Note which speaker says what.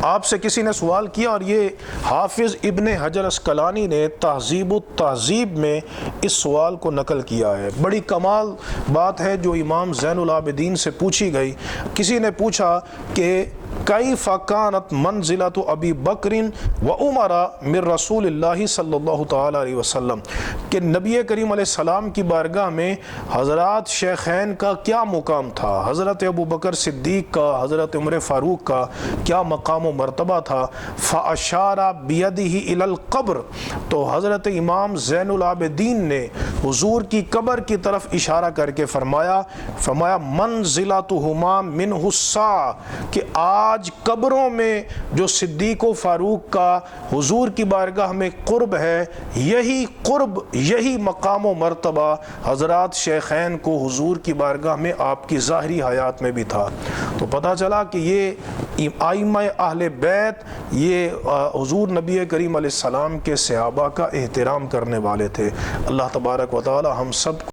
Speaker 1: آپ سے کسی نے سوال کیا، اور یہ حافظ ابن حجر اسقلانی نے تہذیب التہذیب میں اس سوال کو نقل کیا ہے۔ بڑی کمال بات ہے جو امام زین العابدین سے پوچھی گئی۔ کسی نے پوچھا کہ کیف کانت منزلۃ ابی بکر و عمر من رسول اللہ صلی اللہ تعالی علیہ وسلم، کہ نبی کریم علیہ السلام کی بارگاہ میں حضرات شیخین کا کیا مقام تھا، حضرت ابو بکر صدیق کا، حضرت عمر فاروق کا کیا مقام و مرتبہ تھا۔ فاشار بیدہ الی القبر، تو حضرت امام زین العابدین نے حضور کی قبر کی طرف اشارہ کر کے فرمایا منزلتہما منہ الساعہ، کہ آج قبروں میں جو صدیق و فاروق کا حضور کی بارگاہ میں قرب ہے، یہی قرب، یہی مقام و مرتبہ حضرات شیخین کو حضور کی بارگاہ میں آپ کی ظاہری حیات میں بھی تھا۔ تو پتہ چلا کہ یہ ائمہ اہل بیت یہ حضور نبی کریم علیہ السلام کے صحابہ کا احترام کرنے والے تھے۔ اللہ تبارک و تعالی ہم سب